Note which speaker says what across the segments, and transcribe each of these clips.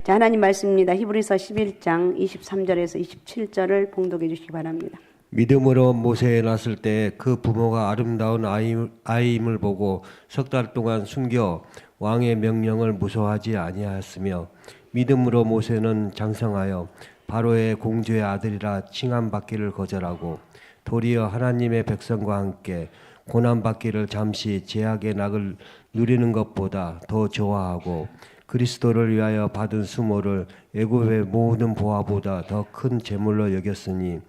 Speaker 1: 자, 하나님 말씀입니다. 히브리서 11장 23절에서 27절을 봉독해 주시기 바랍니다.
Speaker 2: 믿음으로 모세에 낳았을 때 그 부모가 아름다운 아이임을 보고 석 달 동안 숨겨 왕의 명령을 무서워하지 아니하였으며 믿음으로 모세는 장성하여 바로의 공주의 아들이라 칭함받기를 거절하고 도리어 하나님의 백성과 함께 고난받기를 잠시 제약의 낙을 누리는 것보다 더 좋아하고 그리스도를 위하여 받은 수모를 애굽의 모든 보화보다 더 큰 재물로 여겼으니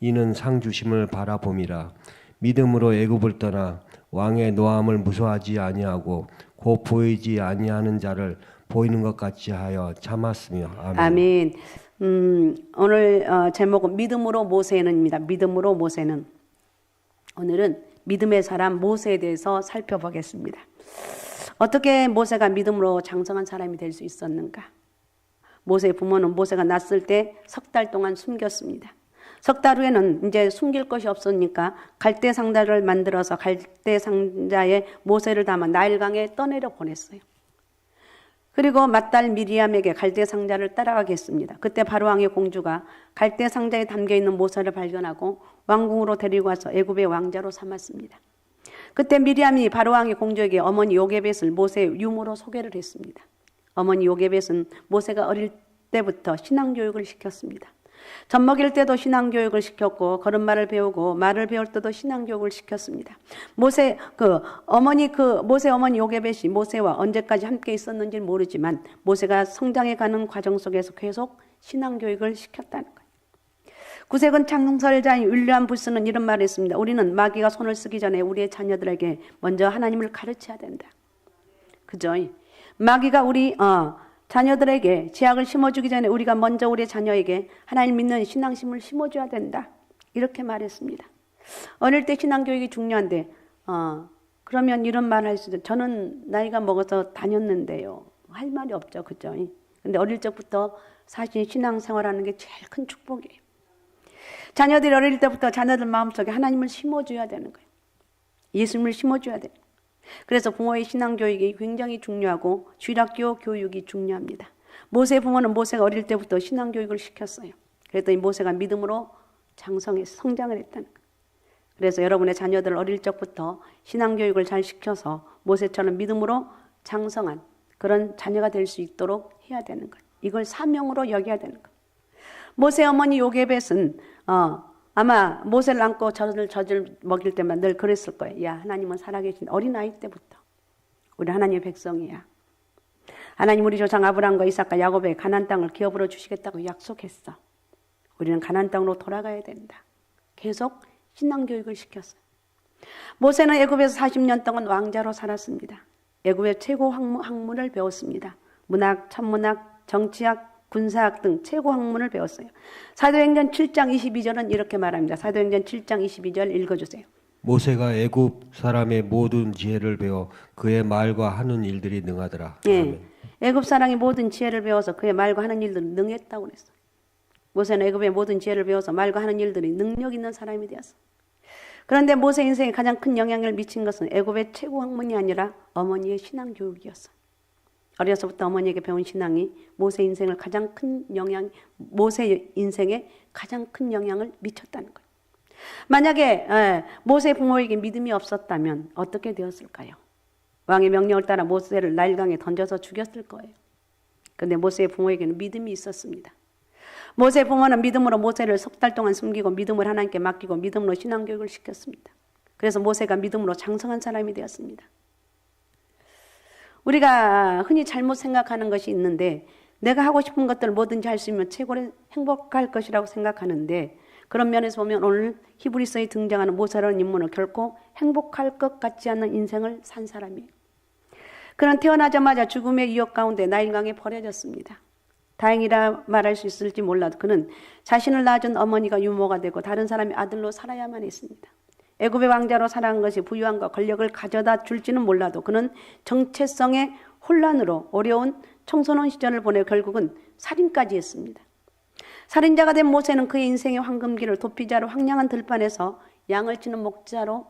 Speaker 2: 이는 상 주심을 바라봄이라. 믿음으로 애굽을 떠나 왕의 노함을 무서워하지 아니하고 곧 보이지 아니하는 자를 보이는 것 같이 하여 참았으며. 아멘.
Speaker 1: 아멘. 오늘 제목은 믿음으로 모세는입니다. 믿음으로 모세는. 오늘은 믿음의 사람 모세에 대해서 살펴보겠습니다. 어떻게 모세가 믿음으로 장성한 사람이 될 수 있었는가? 모세의 부모는 모세가 낳았을 때 석 달 동안 숨겼습니다. 석 달 후에는 이제 숨길 것이 없으니까 갈대 상자를 만들어서 갈대 상자에 모세를 담아 나일강에 떠내려 보냈어요. 그리고 맏딸 미리암에게 갈대 상자를 따라가게 했습니다. 그때 바로 왕의 공주가 갈대 상자에 담겨 있는 모세를 발견하고 왕궁으로 데리고 와서 애굽의 왕자로 삼았습니다. 그때 미리암이 바로 왕의 공주에게 어머니 요게벳을 모세의 유모로 소개를 했습니다. 어머니 요게벳은 모세가 어릴 때부터 신앙교육을 시켰습니다. 젖 먹일 때도 신앙교육을 시켰고 걸음마를 배우고 말을 배울 때도 신앙교육을 시켰습니다. 모세 어머니 요게벳이 모세와 언제까지 함께 있었는지는 모르지만 모세가 성장해가는 과정 속에서 계속 신앙교육을 시켰다는 거예요. 구세군 창설자인 윌리엄 부스는 이런 말을 했습니다. 우리는 마귀가 손을 쓰기 전에 우리의 자녀들에게 먼저 하나님을 가르쳐야 된다. 그죠? 마귀가 우리 자녀들에게 죄악을 심어주기 전에 우리가 먼저 우리 자녀에게 하나님 믿는 신앙심을 심어줘야 된다. 이렇게 말했습니다. 어릴 때 신앙교육이 중요한데 그러면 이런 말을 할 수 있어요. 저는 나이가 먹어서 다녔는데요. 할 말이 없죠. 그죠? 근데 어릴 적부터 사실 신앙생활하는 게 제일 큰 축복이에요. 자녀들이 어릴 때부터 자녀들 마음속에 하나님을 심어줘야 되는 거예요. 예수님을 심어줘야 돼요. 그래서 부모의 신앙교육이 굉장히 중요하고 주일학교 교육이 중요합니다. 모세의 부모는 모세가 어릴 때부터 신앙교육을 시켰어요. 그랬더니 모세가 믿음으로 장성해서 성장을 했다는 거예요. 그래서 여러분의 자녀들 어릴 적부터 신앙교육을 잘 시켜서 모세처럼 믿음으로 장성한 그런 자녀가 될 수 있도록 해야 되는 거예요. 이걸 사명으로 여겨야 되는 거예요. 모세 어머니 요게벳은 아마 모세를 안고 젖을 먹일 때만 늘 그랬을 거예요. 야, 하나님은 살아계신 어린아이 때부터 우리 하나님의 백성이야. 하나님 우리 조상 아브라함과 이삭과 야곱의 가나안 땅을 기업으로 주시겠다고 약속했어. 우리는 가나안 땅으로 돌아가야 된다. 계속 신앙교육을 시켰어요. 모세는 애굽에서 40년 동안 왕자로 살았습니다. 애굽의 최고 학문을 배웠습니다. 문학, 천문학, 정치학, 군사학 등 최고 학문을 배웠어요. 사도행전 7장 22절은 이렇게 말합니다. 사도행전 7장 22절 읽어주세요.
Speaker 2: 모세가 애굽 사람의 모든 지혜를 배워 그의 말과 하는 일들이 능하더라.
Speaker 1: 예, 애굽 사람이 모든 지혜를 배워서 그의 말과 하는 일들을 능했다고 그랬어요. 모세는 애굽의 모든 지혜를 배워서 말과 하는 일들이 능력 있는 사람이 되었어요. 그런데 모세 인생에 가장 큰 영향을 미친 것은 애굽의 최고 학문이 아니라 어머니의 신앙 교육이었어요. 어려서부터 어머니에게 배운 신앙이 모세 인생에 가장 큰 영향을 미쳤다는 거예요. 만약에 모세 부모에게 믿음이 없었다면 어떻게 되었을까요? 왕의 명령을 따라 모세를 나일강에 던져서 죽였을 거예요. 그런데 모세의 부모에게는 믿음이 있었습니다. 모세 부모는 믿음으로 모세를 석 달 동안 숨기고 믿음을 하나님께 맡기고 믿음으로 신앙교육을 시켰습니다. 그래서 모세가 믿음으로 장성한 사람이 되었습니다. 우리가 흔히 잘못 생각하는 것이 있는데 내가 하고 싶은 것들을 뭐든지 할 수 있으면 최고로 행복할 것이라고 생각하는데 그런 면에서 보면 오늘 히브리서에 등장하는 모세라는 인물은 결코 행복할 것 같지 않은 인생을 산 사람이에요. 그는 태어나자마자 죽음의 위협 가운데 나일강에 버려졌습니다. 다행이라 말할 수 있을지 몰라도 그는 자신을 낳아준 어머니가 유모가 되고 다른 사람의 아들로 살아야만 했습니다. 애굽의 왕자로 살아간 것이 부유함과 권력을 가져다 줄지는 몰라도 그는 정체성의 혼란으로 어려운 청소년 시절을 보내 결국은 살인까지 했습니다. 살인자가 된 모세는 그의 인생의 황금기를 도피자로 황량한 들판에서 양을 치는 목자로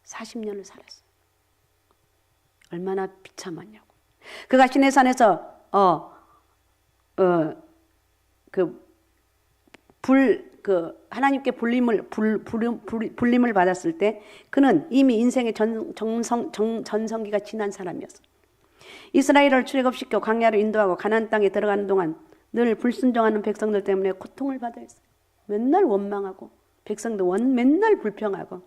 Speaker 1: 40년을 살았어요. 얼마나 비참하냐고. 그가 시내산에서 하나님께 불림을 받았을 때 그는 이미 인생의 전성기가 지난 사람이었어요. 이스라엘을 출애굽시켜 광야로 인도하고 가나안 땅에 들어가는 동안 늘 불순종하는 백성들 때문에 고통을 받아야 했어요. 맨날 원망하고 백성도 맨날 불평하고.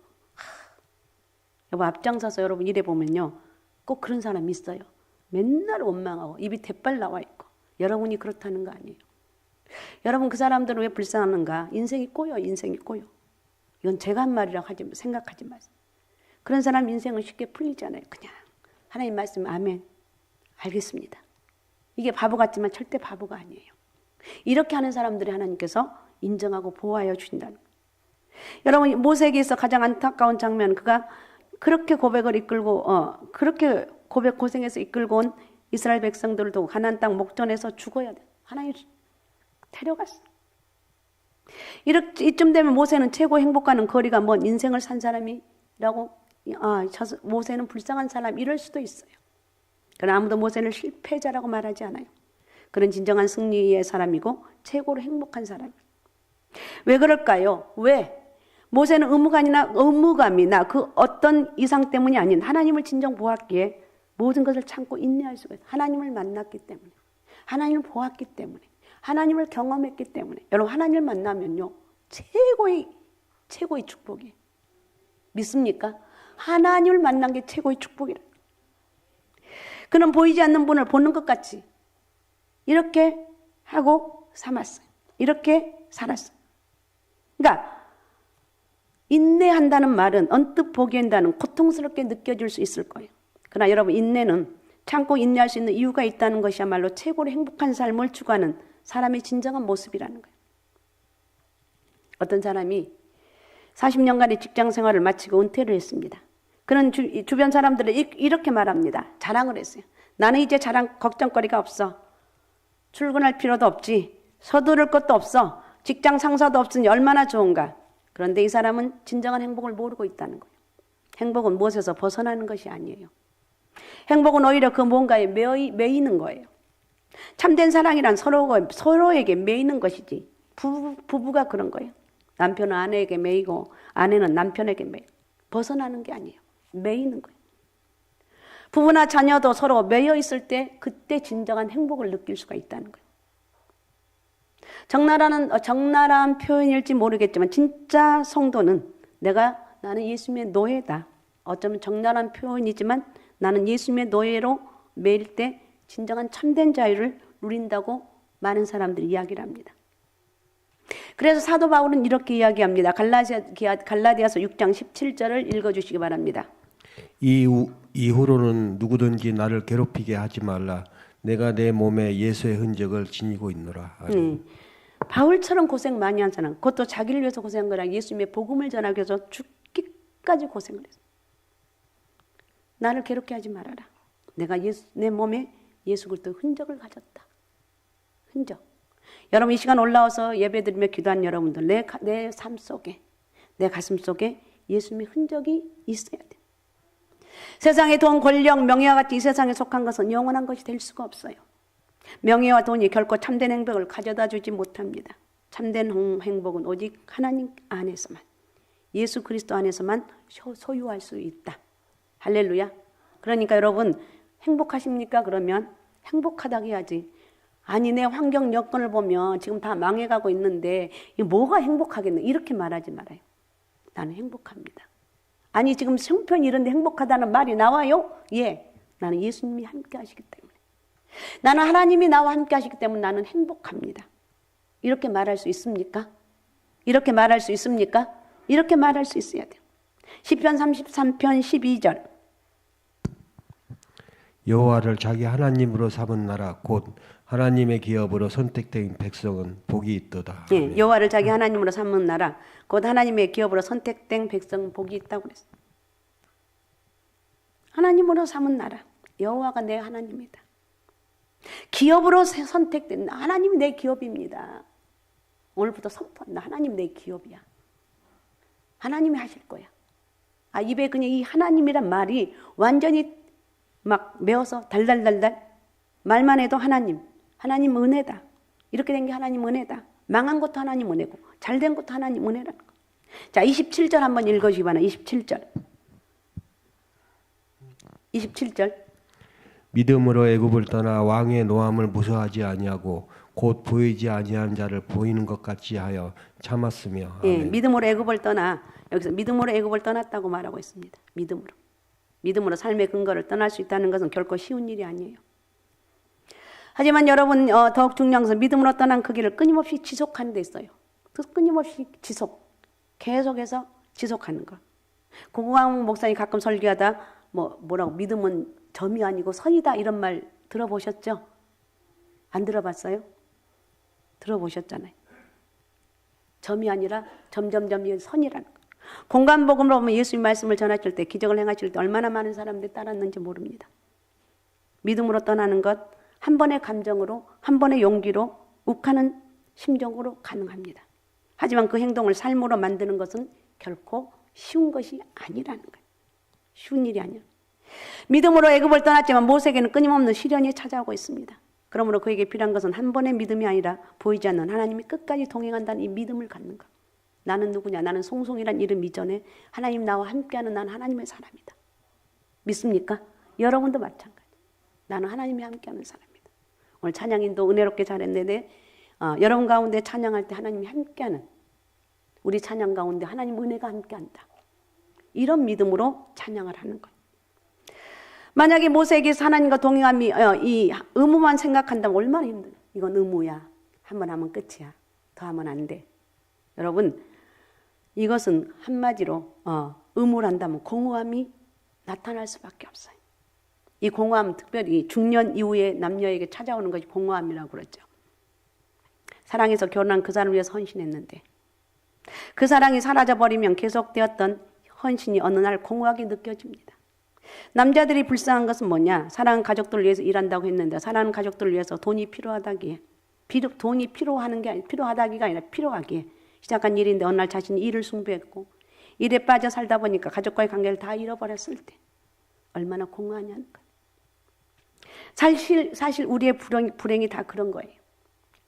Speaker 1: 여보, 앞장서서 여러분 일해 보면요, 꼭 그런 사람이 있어요. 맨날 원망하고 입이 대빨 나와 있고. 여러분이 그렇다는 거 아니에요. 여러분, 그 사람들은 왜 불쌍한가? 인생이 꼬여. 이건 제가 한 말이라고 생각하지 마세요. 그런 사람 인생은 쉽게 풀리잖아요. 그냥 하나님 말씀 아멘, 알겠습니다. 이게 바보 같지만 절대 바보가 아니에요. 이렇게 하는 사람들이 하나님께서 인정하고 보호하여 주신다는 거예요. 여러분, 모세에게서 가장 안타까운 장면, 그가 그렇게 고백을 이끌고 그렇게 고생해서 이끌고 온 이스라엘 백성들도 가나안 땅 목전에서 죽어야 돼. 하나님 데려갔어. 이쯤 되면 모세는 최고 행복과는 거리가 먼 인생을 산 사람이라고, 모세는 불쌍한 사람, 이럴 수도 있어요. 그러나 아무도 모세는 실패자라고 말하지 않아요. 그는 진정한 승리의 사람이고 최고로 행복한 사람이에요. 왜 그럴까요? 왜? 모세는 의무감이나 그 어떤 이상 때문이 아닌 하나님을 진정 보았기에 모든 것을 참고 인내할 수가 있어요. 하나님을 만났기 때문에, 하나님을 보았기 때문에, 하나님을 경험했기 때문에. 여러분, 하나님을 만나면요, 최고의 축복이에요. 믿습니까? 하나님을 만난 게 최고의 축복이라. 그는 보이지 않는 분을 보는 것 같이 이렇게 하고 삼았어요. 이렇게 살았어요. 그러니까 인내한다는 말은 언뜻 보기에는 고통스럽게 느껴질 수 있을 거예요. 그러나 여러분, 인내는 참고 인내할 수 있는 이유가 있다는 것이야말로 최고로 행복한 삶을 추구하는 사람의 진정한 모습이라는 거예요. 어떤 사람이 40년간의 직장 생활을 마치고 은퇴를 했습니다. 그는 주변 사람들을 이렇게 말합니다. 자랑을 했어요. 나는 이제 걱정거리가 없어. 출근할 필요도 없지. 서두를 것도 없어. 직장 상사도 없으니 얼마나 좋은가. 그런데 이 사람은 진정한 행복을 모르고 있다는 거예요. 행복은 무엇에서 벗어나는 것이 아니에요. 행복은 오히려 그 뭔가에 매이는 거예요. 참된 사랑이란 서로에게 매이는 것이지. 부부가 그런 거예요. 남편은 아내에게 매이고 아내는 남편에게 매이고. 벗어나는 게 아니에요. 매이는 거예요. 부부나 자녀도 서로 매여 있을 때 그때 진정한 행복을 느낄 수가 있다는 거예요. 적나라한 표현일지 모르겠지만 진짜 성도는 나는 예수님의 노예다. 어쩌면 적나라한 표현이지만 나는 예수님의 노예로 매일 때 진정한 참된 자유를 누린다고 많은 사람들이 이야기를 합니다. 그래서 사도 바울은 이렇게 이야기합니다. 갈라디아서 6장 17절을 읽어주시기 바랍니다.
Speaker 2: 이후로는 누구든지 나를 괴롭히게 하지 말라. 내가 내 몸에 예수의 흔적을 지니고 있노라.
Speaker 1: 바울처럼 고생 많이 한 사람, 그것도 자기를 위해서 고생한 거라 예수님의 복음을 전하기 위해서 죽기까지 고생을 했어요. 나를 괴롭게 하지 말아라. 내가 내 몸에 예수 그리스도의 흔적을 가졌다. 흔적. 여러분, 이 시간 올라와서 예배드리며 기도한 여러분들, 내 삶 속에, 내 가슴 속에 예수님의 흔적이 있어야 돼. 세상의 돈, 권력, 명예와 같이 이 세상에 속한 것은 영원한 것이 될 수가 없어요. 명예와 돈이 결코 참된 행복을 가져다 주지 못합니다. 참된 행복은 오직 하나님 안에서만, 예수 그리스도 안에서만 소유할 수 있다. 할렐루야. 그러니까 여러분, 행복하십니까? 그러면 행복하다고 해야지. 아니, 내 환경 여건을 보면 지금 다 망해가고 있는데 이게 뭐가 행복하겠네, 이렇게 말하지 말아요. 나는 행복합니다. 아니, 지금 형편이 이런데 행복하다는 말이 나와요? 예, 나는 예수님이 함께 하시기 때문에, 나는 하나님이 나와 함께 하시기 때문에 나는 행복합니다. 이렇게 말할 수 있습니까? 이렇게 말할 수 있습니까? 이렇게 말할 수 있어야 돼요. 시편 33편 12절.
Speaker 2: 여호와를 자기 하나님으로 삼은 나라 곧 하나님의 기업으로 선택된 백성은 복이 있도다.
Speaker 1: 예, 여호와를 자기 하나님으로 삼은 나라 곧 하나님의 기업으로 선택된 백성은 복이 있다고 그랬어요. 하나님으로 삼은 나라, 여호와가 내 하나님이다. 기업으로 선택된, 하나님이 내 기업입니다. 오늘부터 선포한다. 하나님 내 기업이야. 하나님이 하실 거야. 입에 그냥 이 하나님이란 말이 완전히 막 메어서 달달달달 말만 해도 하나님 은혜다. 이렇게 된 게 하나님 은혜다. 망한 것도 하나님 은혜고 잘된 것도 하나님 은혜라는 거. 자, 27절 한번 읽어주기 바랍니다. 27절. 27절.
Speaker 2: 믿음으로 애굽을 떠나 왕의 노함을 무서워하지 아니하고 곧 보이지 아니한 자를 보이는 것 같이 하여 참았으며.
Speaker 1: 예,
Speaker 2: 아멘.
Speaker 1: 믿음으로 애굽을 떠나, 여기서 믿음으로 애굽을 떠났다고 말하고 있습니다. 믿음으로 삶의 근거를 떠날 수 있다는 것은 결코 쉬운 일이 아니에요. 하지만 여러분, 더욱 중요한 것은 믿음으로 떠난 그 길을 끊임없이 지속하는 데 있어요. 끊임없이 계속해서 지속하는 것. 고구왕 목사님 가끔 설교하다 뭐라고 믿음은 점이 아니고 선이다 이런 말 들어보셨죠? 안 들어봤어요? 들어보셨잖아요. 점이 아니라 점점점이 선이라는 거. 공간복음으로 보면 예수님 말씀을 전하실 때, 기적을 행하실 때 얼마나 많은 사람들이 따랐는지 모릅니다. 믿음으로 떠나는 것, 한 번의 감정으로, 한 번의 용기로, 욱하는 심정으로 가능합니다. 하지만 그 행동을 삶으로 만드는 것은 결코 쉬운 것이 아니라는 거예요. 쉬운 일이 아니에요. 믿음으로 애굽을 떠났지만 모세에게는 끊임없는 시련이 찾아오고 있습니다. 그러므로 그에게 필요한 것은 한 번의 믿음이 아니라 보이지 않는 하나님이 끝까지 동행한다는 이 믿음을 갖는 것. 나는 누구냐? 나는 송송이란 이름 이전에 하나님 나와 함께하는 나는 하나님의 사람이다. 믿습니까? 여러분도 마찬가지. 나는 하나님이 함께하는 사람이다. 오늘 찬양인도 은혜롭게 잘했는데 여러분 가운데 찬양할 때 하나님이 함께하는, 우리 찬양 가운데 하나님 은혜가 함께한다. 이런 믿음으로 찬양을 하는 거예요. 만약에 모세에게서 하나님과 동행함이 이 의무만 생각한다면 얼마나 힘들어요. 이건 의무야. 한 번 하면 끝이야. 더 하면 안 돼. 여러분, 이것은 한마디로 의무를 한다면 공허함이 나타날 수밖에 없어요. 이 공허함, 특별히 중년 이후에 남녀에게 찾아오는 것이 공허함이라고 그러죠. 사랑해서 결혼한 그 사람을 위해서 헌신했는데 그 사랑이 사라져버리면 계속되었던 헌신이 어느 날 공허하게 느껴집니다. 남자들이 불쌍한 것은 뭐냐? 사랑하는 가족들을 위해서 일한다고 했는데 사랑하는 가족들을 위해서 돈이 필요하다기에, 돈이 필요하다기가 아니라 필요하기에 시작한 일인데 어느 날 자신이 일을 숭배했고 일에 빠져 살다 보니까 가족과의 관계를 다 잃어버렸을 때 얼마나 공허하냐는 거예요. 사실 우리의 불행이 다 그런 거예요.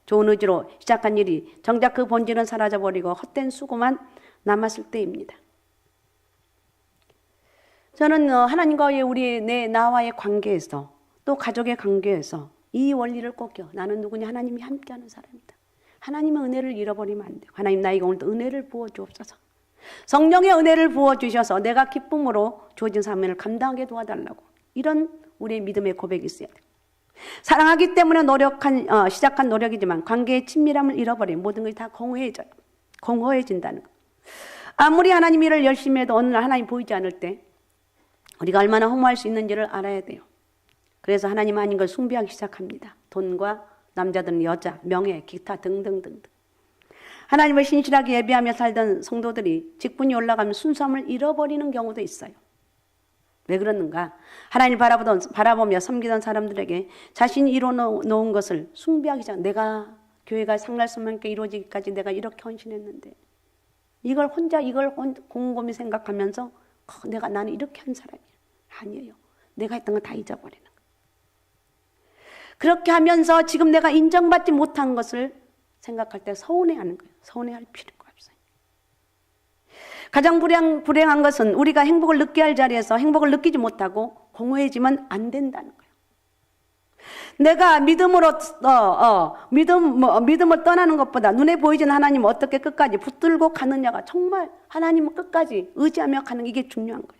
Speaker 1: 좋은 의지로 시작한 일이 정작 그 본질은 사라져버리고 헛된 수고만 남았을 때입니다. 저는 하나님과의 나와의 관계에서 또 가족의 관계에서 이 원리를 꼭 껴. 나는 누구냐? 하나님이 함께하는 사람이다. 하나님의 은혜를 잃어버리면 안 돼요. 하나님 나에게 오늘도 은혜를 부어주옵소서. 성령의 은혜를 부어주셔서 내가 기쁨으로 주어진 사명을 감당하게 도와달라고. 이런 우리의 믿음의 고백이 있어야 돼요. 사랑하기 때문에 시작한 노력이지만 관계의 친밀함을 잃어버리면 모든 것이 다 공허해진다는 거. 아무리 하나님 일을 열심히 해도 어느 날 하나님 보이지 않을 때 우리가 얼마나 허무할 수 있는지를 알아야 돼요. 그래서 하나님 아닌 걸 숭배하기 시작합니다. 돈과 남자들은 여자, 명예, 기타 등등등. 하나님을 신실하게 예배하며 살던 성도들이 직분이 올라가면 순수함을 잃어버리는 경우도 있어요. 왜 그러는가? 하나님을 바라보며 섬기던 사람들에게 자신이 이뤄놓은 것을 숭배하기 시작. 내가 교회가 상날수만 있게 이루어지기까지 내가 이렇게 헌신했는데 이걸 곰곰이 생각하면서 나는 이렇게 한 사람이야. 아니에요. 내가 했던 거 다 잊어버리는 거예요. 그렇게 하면서 지금 내가 인정받지 못한 것을 생각할 때 서운해하는 거예요. 서운해할 필요가 없어요. 가장 불행한 것은 우리가 행복을 느껴야 할 자리에서 행복을 느끼지 못하고 공허해지면 안 된다는 거예요. 내가 믿음을 떠나는 것보다 눈에 보이진 하나님 어떻게 끝까지 붙들고 가느냐가 정말 하나님을 끝까지 의지하며 가는 게 이게 중요한 거예요.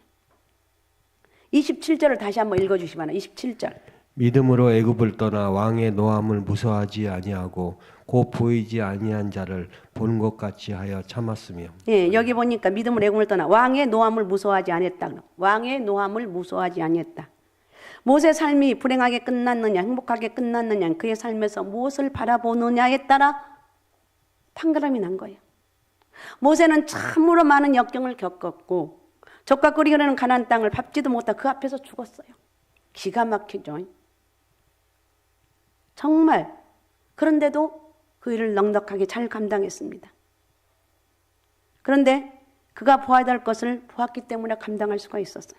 Speaker 1: 27절을 다시 한번 읽어주시기 바랍니다. 27절.
Speaker 2: 믿음으로 애굽을 떠나 왕의 노함을 무서워하지 아니하고 곧 보이지 아니한 자를 보는 것 같이 하여 참았으며.
Speaker 1: 예, 여기 보니까 믿음으로 애굽을 떠나 왕의 노함을 무서워하지 아니했다. 왕의 노함을 무서워하지 아니했다. 모세의 삶이 불행하게 끝났느냐 행복하게 끝났느냐 그의 삶에서 무엇을 바라보느냐에 따라 판가름이 난 거예요. 모세는 참으로 많은 역경을 겪었고 적과 꿀이 흐르는 가나안 땅을 밟지도 못하고 그 앞에서 죽었어요. 기가 막히죠. 정말 그런데도 그 일을 넉넉하게 잘 감당했습니다. 그런데 그가 보아야 될 것을 보았기 때문에 감당할 수가 있었어요.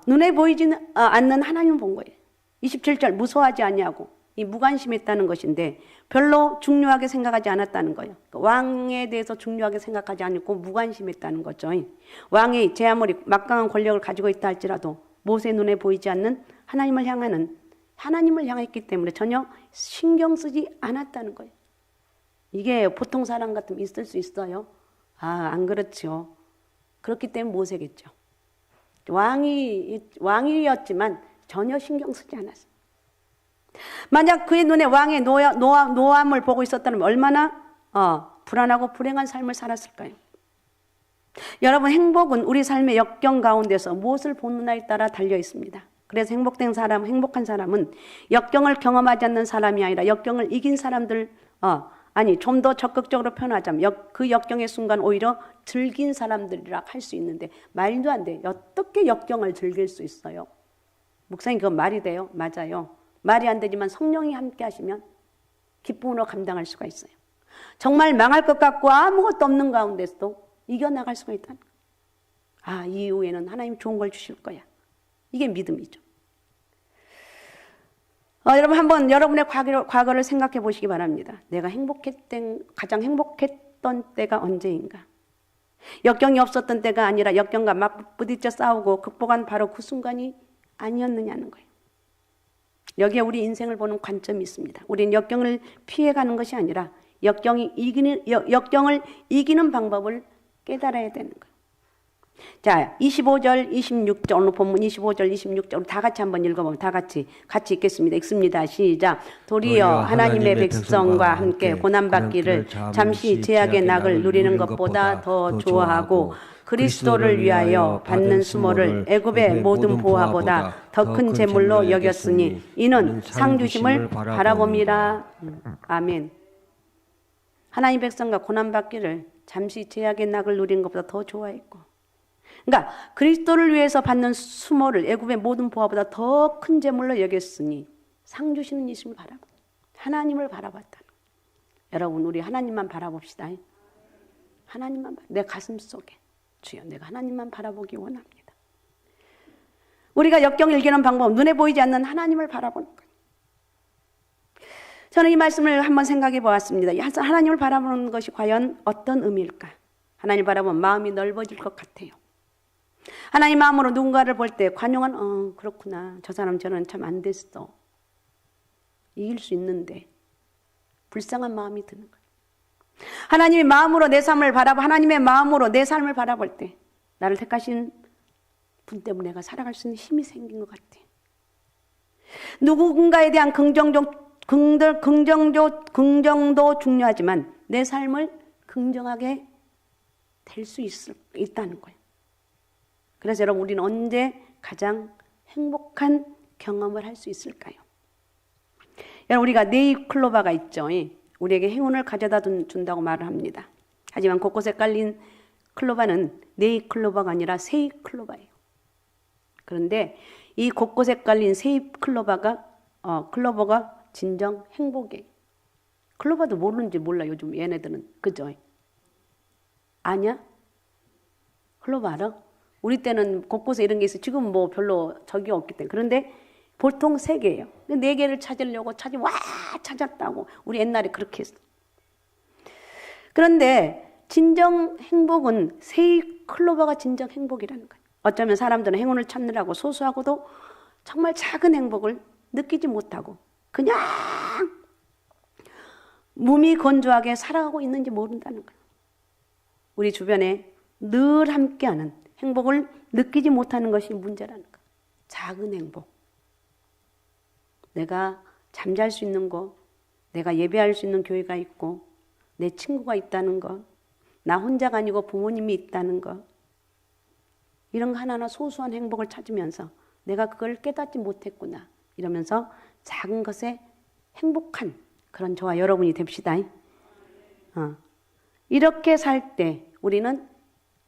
Speaker 1: 눈에 보이지 않는 하나님을 본 거예요. 27절 무서워하지 아니하고 이 무관심했다는 것인데 별로 중요하게 생각하지 않았다는 거예요. 왕에 대해서 중요하게 생각하지 않고 무관심했다는 거죠. 왕이 제 아무리 막강한 권력을 가지고 있다 할지라도 모세 눈에 보이지 않는 하나님을 향했기 때문에 전혀 신경 쓰지 않았다는 거예요. 이게 보통 사람 같으면 있을 수 있어요? 안 그렇죠. 그렇기 때문에 모세겠죠. 왕이었지만 전혀 신경 쓰지 않았어요. 만약 그의 눈에 왕의 노함을 보고 있었다면 얼마나 불안하고 불행한 삶을 살았을까요? 여러분, 행복은 우리 삶의 역경 가운데서 무엇을 보느냐에 따라 달려 있습니다. 그래서 행복한 사람은 역경을 경험하지 않는 사람이 아니라 역경을 이긴 사람들, 좀 더 적극적으로 표현하자면 그 역경의 순간 오히려 즐긴 사람들이라 할 수 있는데 말도 안 돼. 어떻게 역경을 즐길 수 있어요? 목사님, 그건 말이 돼요? 맞아요. 말이 안 되지만 성령이 함께 하시면 기쁨으로 감당할 수가 있어요. 정말 망할 것 같고 아무것도 없는 가운데서도 이겨나갈 수가 있다는 거예요. 이 이후에는 하나님 좋은 걸 주실 거야. 이게 믿음이죠. 여러분, 한번 여러분의 과거를 생각해 보시기 바랍니다. 내가 가장 행복했던 때가 언제인가? 역경이 없었던 때가 아니라 역경과 맞부딪혀 싸우고 극복한 바로 그 순간이 아니었느냐는 거예요. 여기에 우리 인생을 보는 관점이 있습니다. 우리는 역경을 피해가는 것이 아니라 역경을 이기는 방법을 깨달아야 되는 거예요. 자, 25절, 26절, 오늘 본문 25절, 26절 다 같이 한번 읽어보면 다 같이 읽겠습니다. 읽습니다. 시작. 도리어 하나님의 백성과 함께 고난받기를 잠시 죄악의 낙을 누리는 것보다 더 좋아하고 그리스도를 위하여 받는 수모를 애굽의 모든 보화보다 더 큰 재물로 여겼으니 이는 상 주심을 바라봅니다. 아멘. 하나님 백성과 고난받기를 잠시 죄악의 낙을 누리는 것보다 더 좋아했고, 그러니까 그리스도를 위해서 받는 수모를 애굽의 모든 보화보다 더 큰 재물로 여겼으니 상 주시는 이심을 하나님을 바라봤다. 여러분, 우리 하나님만 바라봅시다. 하나님만 내 가슴 속에 주여, 내가 하나님만 바라보기 원합니다. 우리가 역경을 이기는 방법, 눈에 보이지 않는 하나님을 바라보는 거예요. 저는 이 말씀을 한번 생각해 보았습니다. 하나님을 바라보는 것이 과연 어떤 의미일까? 하나님 바라보면 마음이 넓어질 것 같아요. 하나님 마음으로 누군가를 볼 때 관용한, 그렇구나, 저 사람 저는 참 안 됐어, 이길 수 있는데, 불쌍한 마음이 드는 거예요. 하나님의 마음으로 내 삶을 하나님의 마음으로 내 삶을 바라볼 때 나를 택하신 분 때문에 내가 살아갈 수 있는 힘이 생긴 것 같아. 누군가에 대한 긍정도 중요하지만 내 삶을 긍정하게 될 수 있다는 거예요. 그래서 여러분, 우리는 언제 가장 행복한 경험을 할 수 있을까요? 여러분, 우리가 네잎클로바가 있죠. 우리에게 행운을 가져다 준다고 말을 합니다. 하지만 곳곳에 깔린 클로바는 네잎클로바가 아니라 세잎클로바예요. 그런데 이 곳곳에 깔린 세잎클로바가 진정 행복이에요. 클로바도 모르는지 몰라, 요즘 얘네들은. 그죠? 아냐? 클로바 알아? 우리 때는 곳곳에 이런 게 있어요. 지금 뭐 별로 적이 없기 때문에. 그런데 보통 3개예요. 4개를 찾으려고 찾았다고. 우리 옛날에 그렇게 했어. 그런데 진정 행복은 세잎 클로버가 진정 행복이라는 거예요. 어쩌면 사람들은 행운을 찾느라고 소소하고도 정말 작은 행복을 느끼지 못하고 그냥 몸이 건조하게 살아가고 있는지 모른다는 거예요. 우리 주변에 늘 함께하는 행복을 느끼지 못하는 것이 문제라는 거예요. 작은 행복. 내가 잠잘 수 있는 거, 내가 예배할 수 있는 교회가 있고, 내 친구가 있다는 거, 나 혼자가 아니고 부모님이 있다는 거, 이런 거 하나하나 소소한 행복을 찾으면서 내가 그걸 깨닫지 못했구나 이러면서 작은 것에 행복한 그런 저와 여러분이 됩시다. 이렇게 살 때 우리는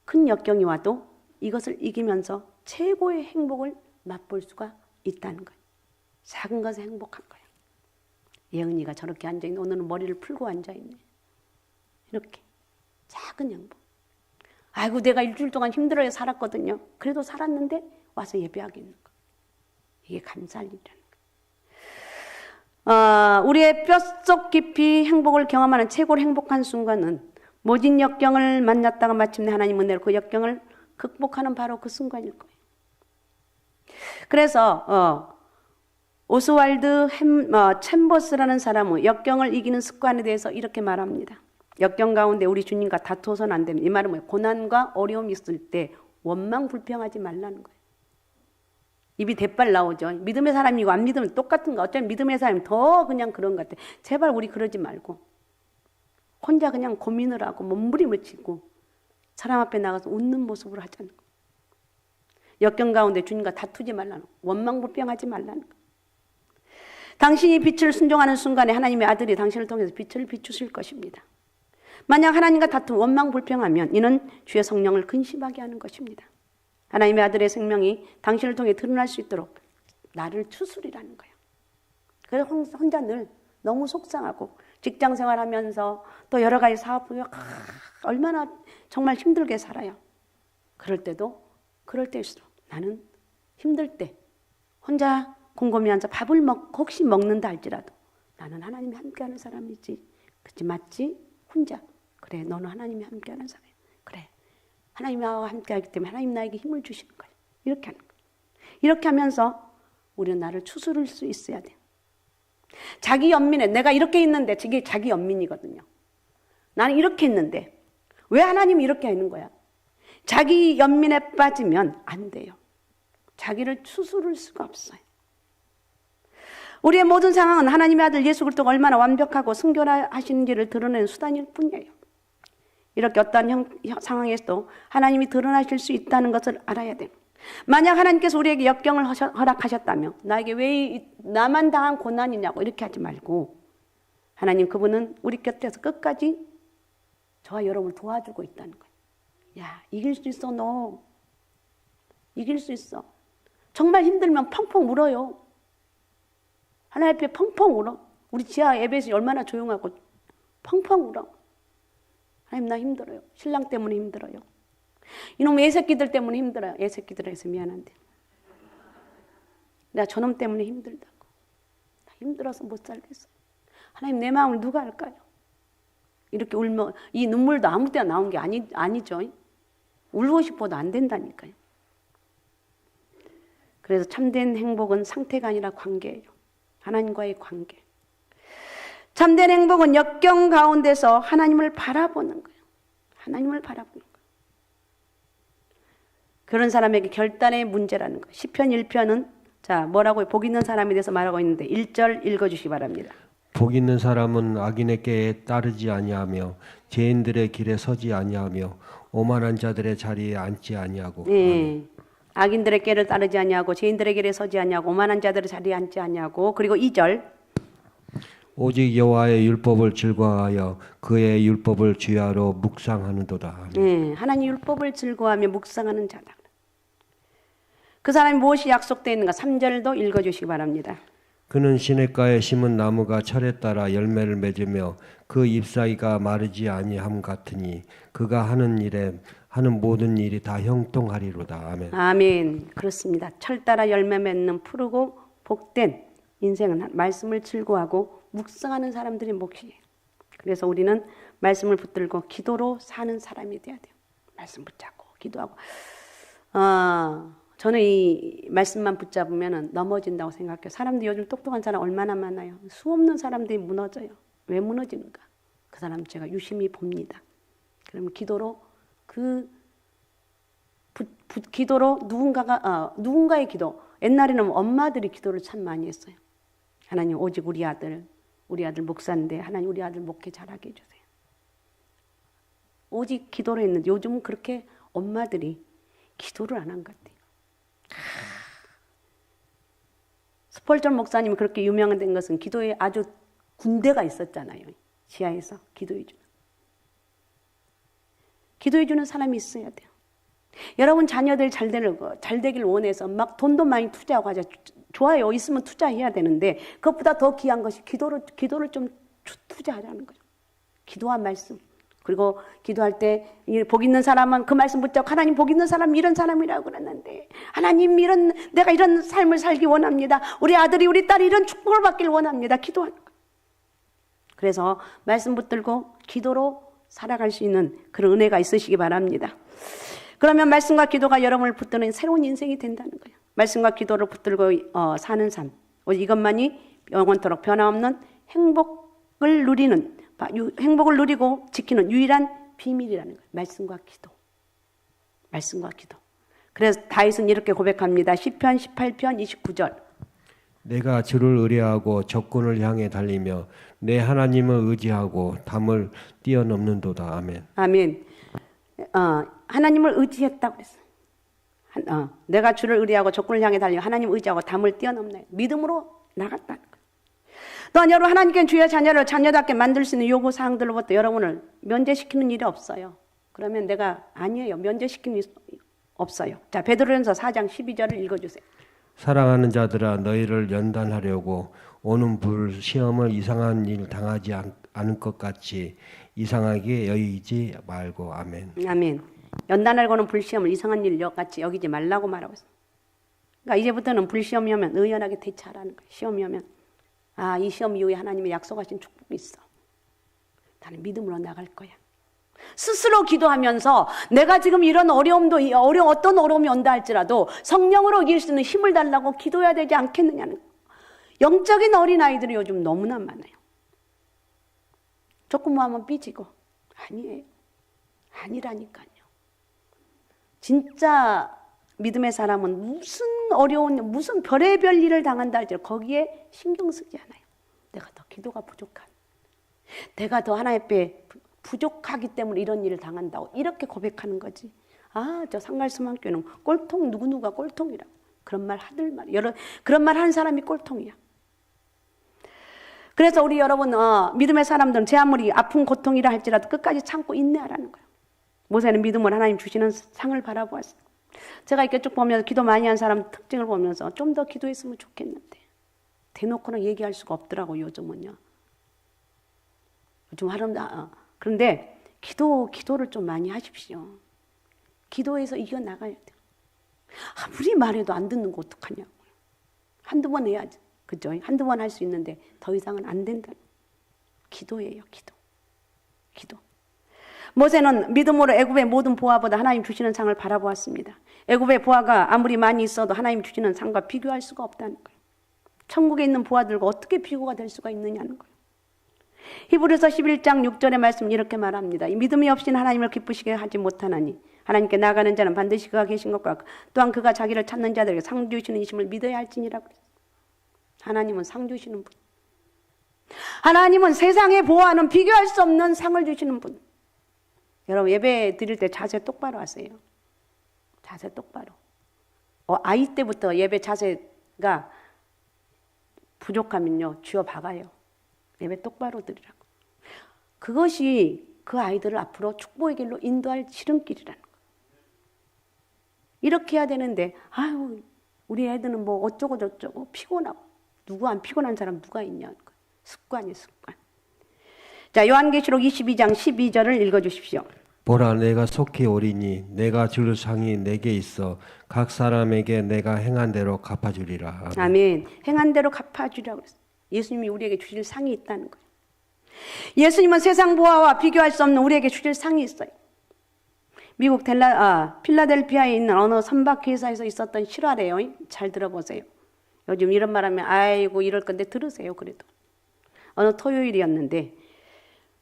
Speaker 1: 큰 역경이 와도 이것을 이기면서 최고의 행복을 맛볼 수가 있다는 거예요. 작은 것에 행복한 거예요. 예은이가 저렇게 앉아있네. 오늘은 머리를 풀고 앉아있네. 이렇게 작은 행복. 아이고, 내가 일주일 동안 힘들어야 살았거든요. 그래도 살았는데 와서 예배하게 있는 거. 이게 감사할 일이라는 거예요. 우리의 뼛속 깊이 행복을 경험하는 최고로 행복한 순간은 모진 역경을 만났다가 마침내 하나님 은혜로 그 역경을 극복하는 바로 그 순간일 거예요. 그래서 오스왈드 챔버스라는 사람은 역경을 이기는 습관에 대해서 이렇게 말합니다. 역경 가운데 우리 주님과 다투어서는 안 됩니다. 이 말은 뭐예요? 고난과 어려움이 있을 때 원망 불평하지 말라는 거예요. 입이 대빨 나오죠. 믿음의 사람이고 안 믿으면 똑같은가. 어쩌면 믿음의 사람이 더 그냥 그런 것 같아. 제발 우리 그러지 말고 혼자 그냥 고민을 하고 몸부림을 치고 사람 앞에 나가서 웃는 모습으로 하자는 거예요. 역경 가운데 주님과 다투지 말라는 거예요. 원망 불평하지 말라는 거예요. 당신이 빛을 순종하는 순간에 하나님의 아들이 당신을 통해서 빛을 비추실 것입니다. 만약 하나님과 다투 원망 불평하면 이는 주의 성령을 근심하게 하는 것입니다. 하나님의 아들의 생명이 당신을 통해 드러날 수 있도록 나를 추스리라는 거예요. 그래서 혼자 늘 너무 속상하고 직장 생활하면서 또 여러 가지 사업을 얼마나 정말 힘들게 살아요. 그럴 때일수록 나는 힘들 때 혼자 곰곰이 앉아 밥을 혹시 먹는다 할지라도 나는 하나님이 함께하는 사람이지. 그치 맞지? 혼자. 그래 너는 하나님이 함께하는 사람이야. 그래 하나님과 함께하기 때문에 하나님 나에게 힘을 주시는 거예요. 이렇게 하는 거예요. 이렇게 하면서 우리는 나를 추스릴 수 있어야 돼요. 자기 연민에 내가 이렇게 있는데 저게 자기 연민이거든요. 나는 이렇게 있는데 왜 하나님이 이렇게 하는 거야? 자기 연민에 빠지면 안 돼요. 자기를 추스릴 수가 없어요. 우리의 모든 상황은 하나님의 아들 예수 그리스도가 얼마나 완벽하고 순결하신지를 드러내는 수단일 뿐이에요. 이렇게 어떠한 상황에서도 하나님이 드러나실 수 있다는 것을 알아야 돼요. 만약 하나님께서 우리에게 역경을 허락하셨다면 나에게 왜 나만 당한 고난이냐고 이렇게 하지 말고 하나님 그분은 우리 곁에서 끝까지 저와 여러분을 도와주고 있다는 거예요. 야 이길 수 있어 너. 이길 수 있어. 정말 힘들면 펑펑 울어요. 하나님 앞에 펑펑 울어. 우리 지하 예배에서 얼마나 조용하고 펑펑 울어. 하나님 나 힘들어요. 신랑 때문에 힘들어요. 이놈 애새끼들 때문에 힘들어요. 애새끼들에서 미안한데. 내가 저놈 때문에 힘들다고. 나 힘들어서 못 살겠어요. 하나님 내 마음을 누가 알까요? 이렇게 울면 이 눈물도 아무 때나 나온 게 아니죠. 울고 싶어도 안 된다니까요. 그래서 참된 행복은 상태가 아니라 관계예요. 하나님과의 관계. 참된 행복은 역경 가운데서 하나님을 바라보는 거예요. 하나님을 바라보는 거예요. 그런 사람에게 결단의 문제라는 거예요. 시편 1편은 자 뭐라고 복 있는 사람에 대해서 말하고 있는데 1절 읽어주시기 바랍니다.
Speaker 2: 복 있는 사람은 악인의 꾀에 따르지 아니하며 죄인들의 길에 서지 아니하며 오만한 자들의 자리에 앉지 아니하고.
Speaker 1: 네. 악인들의 꾀를 따르지 아니하고 죄인들의 길에 서지 아니하고 오만한 자들의 자리에 앉지 아니하고 그리고 2절
Speaker 2: 오직 여호와의 율법을 즐거워하여 그의 율법을 주야로 묵상하는도다.
Speaker 1: 네. 하나님 율법을 즐거워하며 묵상하는 자다. 그 사람이 무엇이 약속되어 있는가 3절도 읽어주시기 바랍니다.
Speaker 2: 그는 시냇가에 심은 나무가 철에 따라 열매를 맺으며 그 잎사귀가 마르지 아니함 같으니 그가 하는 모든 일이 다 형통하리로다. 아멘.
Speaker 1: 아멘. 그렇습니다. 철 따라 열매 맺는 푸르고 복된 인생은 말씀을 즐거워하고 묵상하는 사람들의 몫이에요. 그래서 우리는 말씀을 붙들고 기도로 사는 사람이 돼야 돼요. 말씀 붙잡고 기도하고. 저는 이 말씀만 붙잡으면 넘어진다고 생각해요. 사람들이 요즘 똑똑한 사람 얼마나 많아요. 수없는 사람들이 무너져요. 왜 무너지는가? 그 사람 제가 유심히 봅니다. 그러면 기도로 기도로 누군가의 기도. 옛날에는 엄마들이 기도를 참 많이 했어요. 하나님 오직 우리 아들 목사인데 하나님 우리 아들 목회 잘하게 해주세요. 오직 기도를 했는데 요즘은 그렇게 엄마들이 기도를 안 한 것 같아요. 스펄전 목사님이 그렇게 유명한 것은 기도에 아주 군대가 있었잖아요. 지하에서 기도해주는 사람이 있어야 돼요. 여러분 자녀들 잘 되길 원해서 막 돈도 많이 투자하고 하자. 좋아요. 있으면 투자해야 되는데 그것보다 더 귀한 것이 기도를 좀 투자하자는 거죠. 기도와 말씀. 그리고 기도할 때 복 있는 사람은 그 말씀 붙잡고 하나님 복 있는 사람 이런 사람이라고 그랬는데 하나님 내가 이런 삶을 살기 원합니다. 우리 아들이 우리 딸이 이런 축복을 받길 원합니다. 기도하는 거예요. 그래서 말씀 붙들고 기도로 살아갈 수 있는 그런 은혜가 있으시기 바랍니다. 그러면 말씀과 기도가 여러분을 붙드는 새로운 인생이 된다는 거예요. 말씀과 기도를 붙들고 사는 삶, 이것만이 영원토록 변함없는 행복을 누리고 지키는 유일한 비밀이라는 거예요. 말씀과 기도. 말씀과 기도. 그래서 다윗은 이렇게 고백합니다. 시편 18편 29절.
Speaker 2: 내가 주를 의뢰하고 적군을 향해 달리며 내 하나님을 의지하고 담을 뛰어넘는도다. 아멘.
Speaker 1: 아멘. 하나님을 의지했다고 그랬어요. 내가 주를 의뢰하고 적군을 향해 달리며 하나님을 의지하고 담을 뛰어넘네. 믿음으로 나갔다는 거예요. 또한 여러분 하나님께는 주의 자녀를 자녀답게 만들 수 있는 요구사항들로부터 여러분을 면제시키는 일이 없어요. 그러면 내가 아니에요. 면제시키는 일이 없어요. 자, 베드로전서 4장 12절을 읽어주세요.
Speaker 2: 사랑하는 자들아 너희를 연단하려고 오는 불 시험을 이상한 일 당하지 않을 것 같이 이상하게 여기지 말고. 아멘.
Speaker 1: 아멘. 연단하려고는 불시험을 이상한 일 같이 여기지 말라고 말하고 있어요. 그러니까 이제부터는 불시험이 오면 의연하게 대처하라는 거예요. 시험이 오면 이 시험 이후에 하나님의 약속하신 축복이 있어. 나는 믿음으로 나갈 거야. 스스로 기도하면서 내가 지금 이런 어떤 어려움이 온다 할지라도 성령으로 이길 수 있는 힘을 달라고 기도해야 되지 않겠느냐는 거예요. 영적인 어린아이들이 요즘 너무나 많아요. 조금 뭐 하면 삐지고. 아니에요. 아니라니까요. 진짜 믿음의 사람은 무슨 어려운, 무슨 별의별 일을 당한다 할지라도 거기에 신경 쓰지 않아요. 내가 더 기도가 부족한. 내가 더 하나님 앞에 부족하기 때문에 이런 일을 당한다고 이렇게 고백하는 거지. 저 상갈수만교는 꼴통 누구누가 꼴통이라고 그런 말 하들 말이야. 그런 말 하는 사람이 꼴통이야. 그래서 우리 여러분 믿음의 사람들은 제 아무리 아픈 고통이라 할지라도 끝까지 참고 인내하라는 거예요. 모세는 믿음으로 하나님 주시는 상을 바라보았어요. 제가 이렇게 쭉 보면서 기도 많이 한 사람 특징을 보면서 좀 더 기도했으면 좋겠는데 대놓고는 얘기할 수가 없더라고요. 요즘은요. 요즘 그런데 기도를 좀 많이 하십시오. 기도해서 이겨나가야 돼요. 아무리 말해도 안 듣는 거 어떡하냐고요. 한두 번 해야지. 그죠? 한두 번 할 수 있는데 더 이상은 안 된다. 기도예요. 기도. 모세는 믿음으로 애굽의 모든 보화보다 하나님 주시는 상을 바라보았습니다. 애굽의 보화가 아무리 많이 있어도 하나님 주시는 상과 비교할 수가 없다는 거예요. 천국에 있는 보화들과 어떻게 비교가 될 수가 있느냐는 거예요. 히브리서 11장 6절의 말씀 이렇게 말합니다. 이 믿음이 없이는 하나님을 기쁘시게 하지 못하나니 하나님께 나아가는 자는 반드시 그가 계신 것과 또한 그가 자기를 찾는 자들에게 상 주시는 이심을 믿어야 할지니라고 그랬어요. 하나님은 상 주시는 분. 하나님은 세상의 보화는 비교할 수 없는 상을 주시는 분. 여러분 예배 드릴 때 자세 똑바로 하세요. 자세 똑바로. 아이 때부터 예배 자세가 부족하면요 쥐어 박아요. 예배 똑바로 드리라고. 그것이 그 아이들을 앞으로 축복의 길로 인도할 지름길이라는 거예요. 이렇게 해야 되는데 우리 애들은 뭐 어쩌고 저쩌고 피곤하고 누구 안 피곤한 사람 누가 있냐는 거예요. 습관. 자, 요한계시록 22장 12절을 읽어주십시오.
Speaker 2: 보라 내가 속히 오리니 내가 줄 상이 내게 있어 각 사람에게 내가 행한 대로 갚아주리라.
Speaker 1: 아멘. 행한 대로 갚아주리라고 그랬어요. 예수님이 우리에게 주실 상이 있다는 거예요. 예수님은 세상 보화와 비교할 수 없는 우리에게 주실 상이 있어요. 미국 필라델피아에 있는 어느 선박회사에서 있었던 실화래요. 잘 들어보세요. 요즘 이런 말하면 아이고 이럴 건데 들으세요. 그래도 어느 토요일이었는데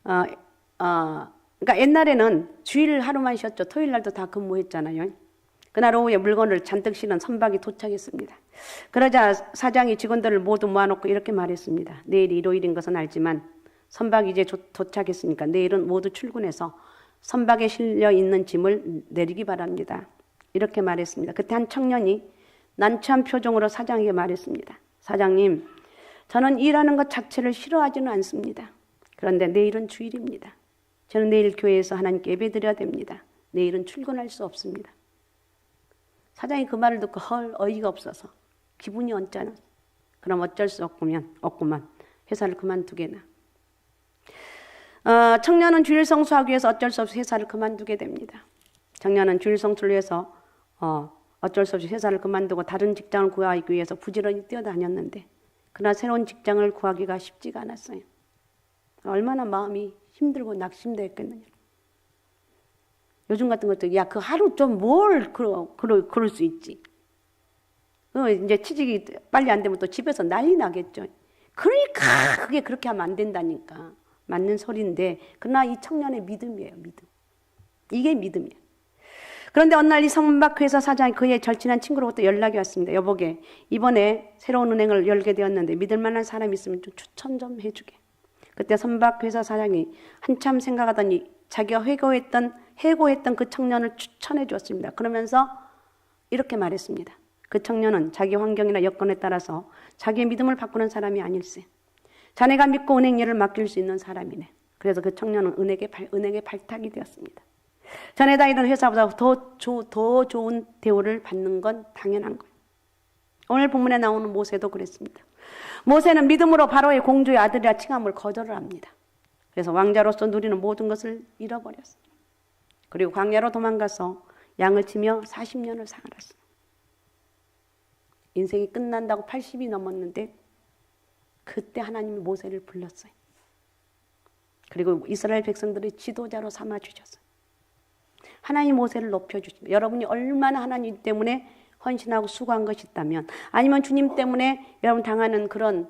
Speaker 1: 그러니까 옛날에는 주일 하루만 쉬었죠. 토요일 날도 다 근무했잖아요. 그날 오후에 물건을 잔뜩 실은 선박이 도착했습니다. 그러자 사장이 직원들을 모두 모아놓고 이렇게 말했습니다. 내일이 일요일인 것은 알지만 선박이 이제 도착했으니까 내일은 모두 출근해서 선박에 실려 있는 짐을 내리기 바랍니다. 이렇게 말했습니다. 그때 한 청년이 난처한 표정으로 사장에게 말했습니다. 사장님, 저는 일하는 것 자체를 싫어하지는 않습니다. 그런데 내일은 주일입니다. 저는 내일 교회에서 하나님께 예배드려야 됩니다. 내일은 출근할 수 없습니다. 사장이 그 말을 듣고 어이가 없어서 기분이 언짢아. 그럼 어쩔 수 없구만 회사를 그만두게나. 청년은 주일 성수하기 위해서 어쩔 수 없이 회사를 그만두게 됩니다. 청년은 주일 성수를 위해서 어쩔 수 없이 회사를 그만두고 다른 직장을 구하기 위해서 부지런히 뛰어다녔는데 그러나 새로운 직장을 구하기가 쉽지가 않았어요. 얼마나 마음이 힘들고 낙심되었겠느냐. 요즘 같은 것도 야, 그 하루 좀 뭘 그럴 수 있지. 이제 취직이 빨리 안 되면 또 집에서 난리 나겠죠. 그러니까 그게 그렇게 하면 안 된다니까. 맞는 소리인데 그러나 이 청년의 믿음이에요. 믿음. 이게 믿음이에요. 그런데 어느 날 이 선박회사 사장이 그의 절친한 친구로부터 연락이 왔습니다. 여보게 이번에 새로운 은행을 열게 되었는데 믿을 만한 사람이 있으면 좀 추천 좀 해주게. 그때 선박회사 사장이 한참 생각하더니 자기가 해고했던 그 청년을 추천해 주었습니다. 그러면서 이렇게 말했습니다. 그 청년은 자기 환경이나 여건에 따라서 자기의 믿음을 바꾸는 사람이 아닐세. 자네가 믿고 은행 일을 맡길 수 있는 사람이네. 그래서 그 청년은 은행의 발탁이 되었습니다. 전에 다니던 회사보다 더 좋은 대우를 받는 건 당연한 거예요. 오늘 본문에 나오는 모세도 그랬습니다. 모세는 믿음으로 바로의 공주의 아들이라 칭함을 거절을 합니다. 그래서 왕자로서 누리는 모든 것을 잃어버렸어요. 그리고 광야로 도망가서 양을 치며 40년을 살았어요. 인생이 끝난다고 80이 넘었는데 그때 하나님이 모세를 불렀어요. 그리고 이스라엘 백성들의 지도자로 삼아주셨어요. 하나님 모세를 높여주십니다. 여러분이 얼마나 하나님 때문에 헌신하고 수고한 것이 있다면 아니면 주님 때문에 여러분 당하는 그런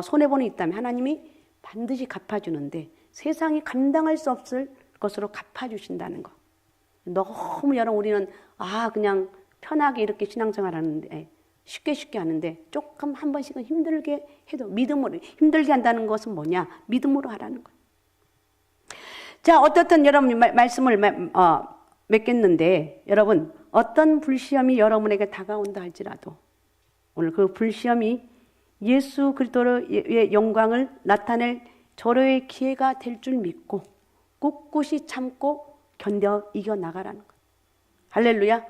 Speaker 1: 손해보는 있다면 하나님이 반드시 갚아주는데 세상이 감당할 수 없을 것으로 갚아주신다는 거. 너무 여러분 우리는 그냥 편하게 이렇게 신앙생활 하는데 쉽게 하는데 조금 한 번씩은 힘들게 해도 믿음으로 힘들게 한다는 것은 뭐냐? 믿음으로 하라는 거예요. 자, 어떻든 여러분이 말씀을 맺겠는데 여러분 어떤 불시험이 여러분에게 다가온다 할지라도 오늘 그 불시험이 예수 그리스도의 영광을 나타낼 절호의 기회가 될 줄 믿고 꿋꿋이 참고 견뎌 이겨나가라는 거예요. 할렐루야.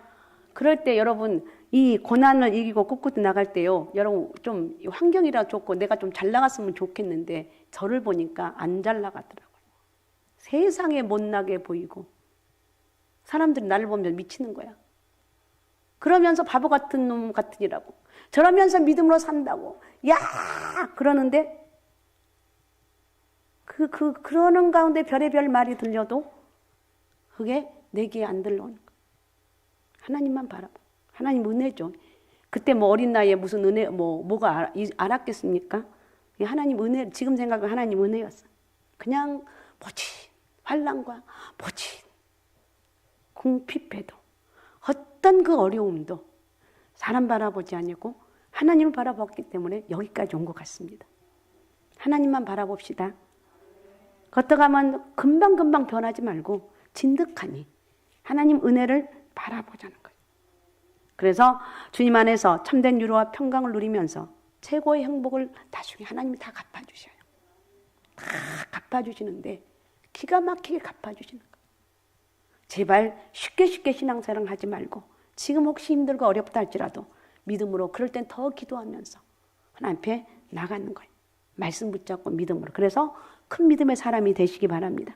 Speaker 1: 그럴 때 여러분 이 고난을 이기고 꿋꿋이 나갈 때요. 여러분 좀 환경이라 좋고 내가 좀 잘 나갔으면 좋겠는데 저를 보니까 안 잘 나가더라고요. 세상에 못나게 보이고 사람들이 나를 보면 미치는 거야. 그러면서 바보 같은 놈 같으니라고. 저러면서 믿음으로 산다고. 야! 그러는데 그러는 가운데 별의별 말이 들려도 그게 내 귀에 안 들러오는 거야. 하나님만 바라봐. 하나님 은혜죠. 그때 뭐 어린 나이에 무슨 은혜, 뭐가 알았겠습니까? 하나님 은혜, 지금 생각하면 하나님 은혜였어. 그냥 모진 환난과 모진 궁핍해도 어떤 그 어려움도 사람 바라보지 아니고 하나님을 바라봤기 때문에 여기까지 온 것 같습니다. 하나님만 바라봅시다. 걷다가면 금방금방 변하지 말고 진득하니 하나님 은혜를 바라보자는 거예요. 그래서 주님 안에서 참된 유로와 평강을 누리면서 최고의 행복을 나중에 하나님이 다 갚아주셔요. 다 갚아주시는데 기가 막히게 갚아주시는 거예요. 제발 쉽게 신앙생활 하지 말고 지금 혹시 힘들고 어렵다 할지라도 믿음으로 그럴 땐 더 기도하면서 하나님 앞에 나가는 거예요. 말씀 붙잡고 믿음으로. 그래서 큰 믿음의 사람이 되시기 바랍니다.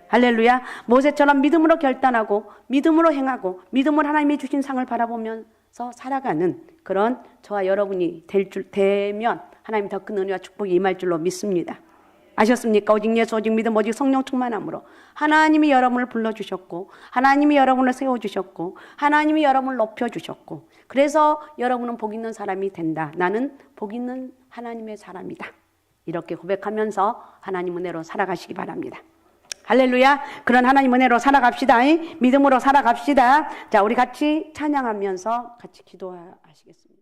Speaker 1: 할렐루야. 모세처럼 믿음으로 결단하고 믿음으로 행하고 믿음으로 하나님이 주신 상을 바라보면서 살아가는 그런 저와 여러분이 되면 하나님이 더 큰 은혜와 축복이 임할 줄로 믿습니다. 아셨습니까? 오직 예수, 오직 믿음, 오직 성령 충만함으로 하나님이 여러분을 불러주셨고 하나님이 여러분을 세워주셨고 하나님이 여러분을 높여주셨고 그래서 여러분은 복 있는 사람이 된다. 나는 복 있는 하나님의 사람이다. 이렇게 고백하면서 하나님 은혜로 살아가시기 바랍니다. 할렐루야. 그런 하나님 은혜로 살아갑시다. 믿음으로 살아갑시다. 자, 우리 같이 찬양하면서 같이 기도하시겠습니다.